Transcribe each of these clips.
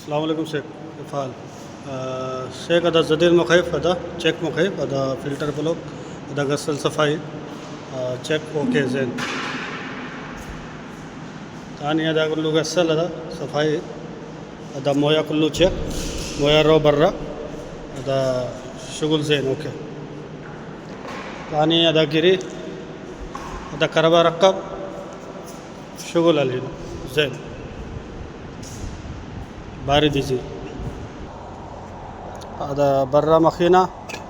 السلام عليكم شيخ كيف الحال؟ شيخ هذا جديد مخيف هذا تشيك مخيف هذا فلتر بلوك هذا غسل صفاي تشيك اوكي زين ثاني هذا كله غسل هذا صفاي هذا مويه كله تشيك مويه رو برا هذا شغل زين اوكي ثاني هذا جري هذا كهرباء ركب شغل عليه زين بارد يجي هذا برا مخينة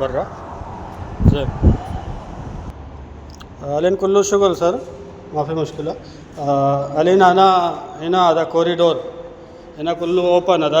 برا زين علين كله شغل سر ما في مشكلة علينا هنا هذا كوريدور هنا كله اوبن هذا